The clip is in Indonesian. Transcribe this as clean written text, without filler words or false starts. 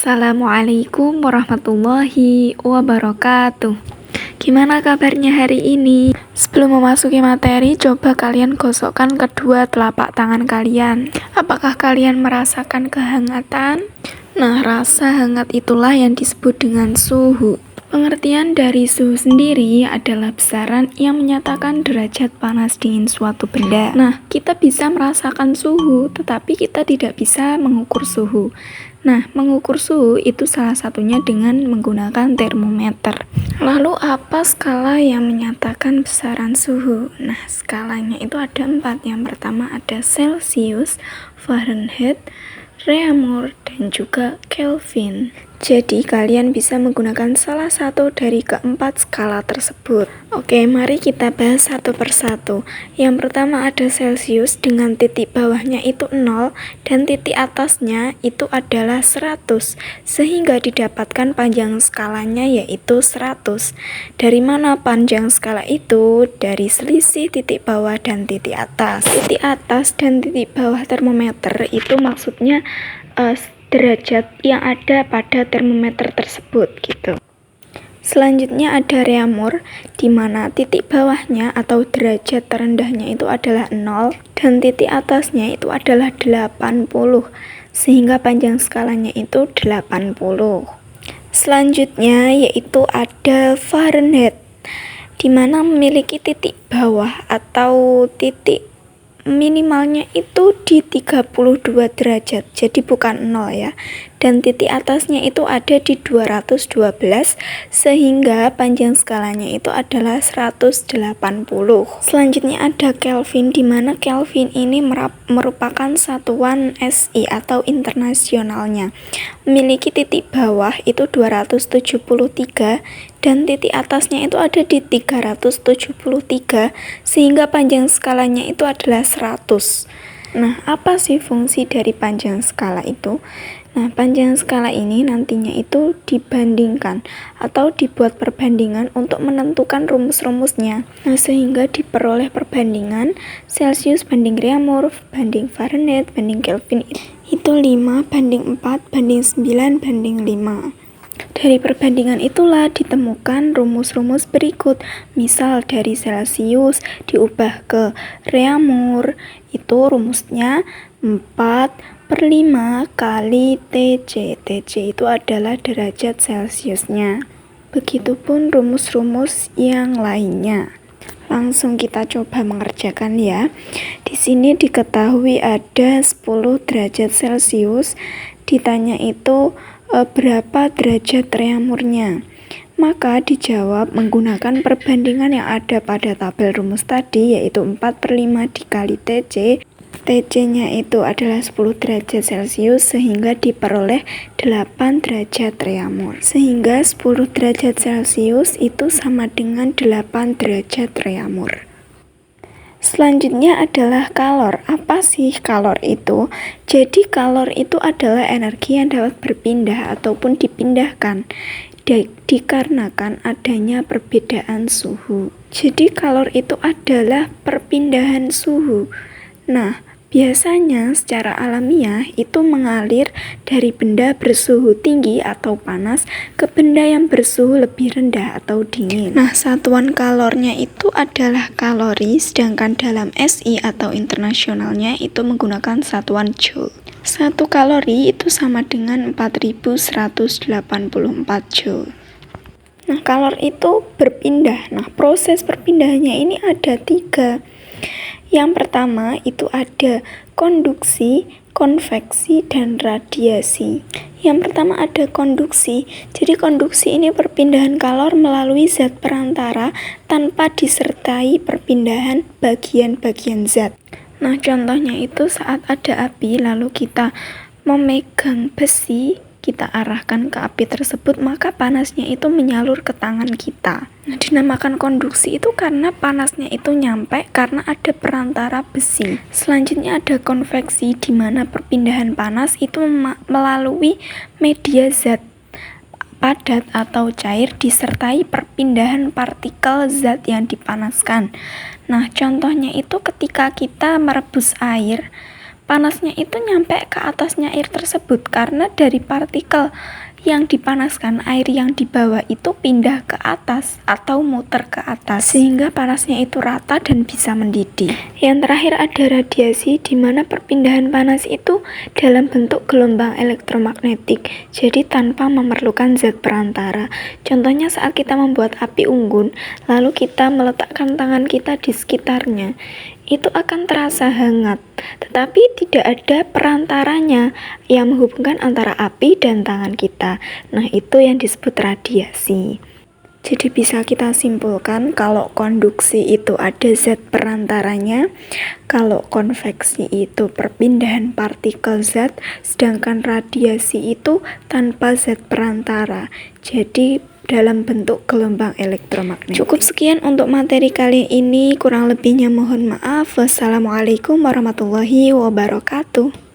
Assalamualaikum warahmatullahi wabarakatuh. Gimana kabarnya hari ini? Sebelum memasuki materi, coba kalian gosokkan kedua telapak tangan kalian. Apakah kalian merasakan kehangatan? Nah, rasa hangat itulah yang disebut dengan suhu. Pengertian dari suhu sendiri adalah besaran yang menyatakan derajat panas dingin suatu benda. Nah, kita bisa merasakan suhu, tetapi kita tidak bisa mengukur suhu. Nah, mengukur suhu itu salah satunya dengan menggunakan termometer. Lalu apa skala yang menyatakan besaran suhu? Nah, skalanya itu ada 4. Yang pertama ada Celsius, Fahrenheit, Reaumur, dan juga Kelvin. Jadi kalian bisa menggunakan salah satu dari keempat skala tersebut. Oke, mari kita bahas satu persatu. Yang pertama ada Celsius dengan titik bawahnya itu 0 dan titik atasnya itu adalah 100, sehingga didapatkan panjang skalanya yaitu 100. Dari mana panjang skala itu? Dari selisih titik bawah dan titik atas. Titik atas dan titik bawah termometer itu maksudnya derajat yang ada pada termometer tersebut gitu. Selanjutnya ada Reaumur, di mana titik bawahnya atau derajat terendahnya itu adalah 0 dan titik atasnya itu adalah 80, sehingga panjang skalanya itu 80. Selanjutnya yaitu ada Fahrenheit, di mana memiliki titik bawah atau titik minimalnya itu di 32 derajat, jadi bukan 0 ya, dan titik atasnya itu ada di 212, sehingga panjang skalanya itu adalah 180. Selanjutnya ada Kelvin, di mana Kelvin ini merupakan satuan SI atau internasionalnya, memiliki titik bawah itu 273 dan titik atasnya itu ada di 373, sehingga panjang skalanya itu adalah 100. Nah, apa sih fungsi dari panjang skala itu? Nah, panjang skala ini nantinya itu dibandingkan atau dibuat perbandingan untuk menentukan rumus-rumusnya. Nah, sehingga diperoleh perbandingan Celsius banding Reaumur banding Fahrenheit banding Kelvin itu 5:4:9:5. Dari perbandingan itulah ditemukan rumus-rumus berikut. Misal dari Celsius diubah ke Reaumur, itu rumusnya 4/5 kali TC. TC itu adalah derajat Celsiusnya. Begitupun rumus-rumus yang lainnya. Langsung kita coba mengerjakan ya. Di sini diketahui ada 10 derajat Celsius. Ditanya itu berapa derajat Reaumurnya? Maka dijawab menggunakan perbandingan yang ada pada tabel rumus tadi, yaitu 4/5 dikali TC. TC-nya itu adalah 10 derajat Celsius, sehingga diperoleh 8 derajat Reaumur. Sehingga 10 derajat Celsius itu sama dengan 8 derajat Reaumur. Selanjutnya adalah kalor. Apa sih kalor itu? Jadi kalor itu adalah energi yang dapat berpindah ataupun dipindahkan dikarenakan adanya perbedaan suhu. Jadi kalor itu adalah perpindahan suhu. Nah, biasanya secara alamiah itu mengalir dari benda bersuhu tinggi atau panas ke benda yang bersuhu lebih rendah atau dingin. Nah, satuan kalornya itu adalah kalori, sedangkan dalam SI atau internasionalnya itu menggunakan satuan joule. 1 kalori itu sama dengan 4184 joule. Nah, kalor itu berpindah. Nah, proses perpindahannya ini ada 3. Yang pertama itu ada konduksi, konveksi, dan radiasi. Yang pertama ada konduksi. Jadi konduksi ini perpindahan kalor melalui zat perantara tanpa disertai perpindahan bagian-bagian zat. Nah, contohnya itu saat ada api lalu kita memegang besi, kita arahkan ke api tersebut, maka panasnya itu menyalur ke tangan kita. Nah, dinamakan konduksi itu karena panasnya itu nyampe karena ada perantara besi. Selanjutnya ada konveksi, di mana perpindahan panas itu melalui media zat padat atau cair disertai perpindahan partikel zat yang dipanaskan. Nah, contohnya itu ketika kita merebus air, panasnya itu nyampe ke atasnya air tersebut karena dari partikel yang dipanaskan, air yang di bawah itu pindah ke atas atau muter ke atas sehingga panasnya itu rata dan bisa mendidih. Yang terakhir ada radiasi, di mana perpindahan panas itu dalam bentuk gelombang elektromagnetik, jadi tanpa memerlukan zat perantara. Contohnya saat kita membuat api unggun, lalu kita meletakkan tangan kita di sekitarnya, itu akan terasa hangat, tetapi tidak ada perantaranya yang menghubungkan antara api dan tangan kita. Nah, itu yang disebut radiasi. Jadi bisa kita simpulkan kalau konduksi itu ada zat perantaranya, kalau konveksi itu perpindahan partikel zat, sedangkan radiasi itu tanpa zat perantara. Jadi dalam bentuk gelombang elektromagnetik. Cukup sekian untuk materi kali ini, kurang lebihnya mohon maaf. Wassalamualaikum warahmatullahi wabarakatuh.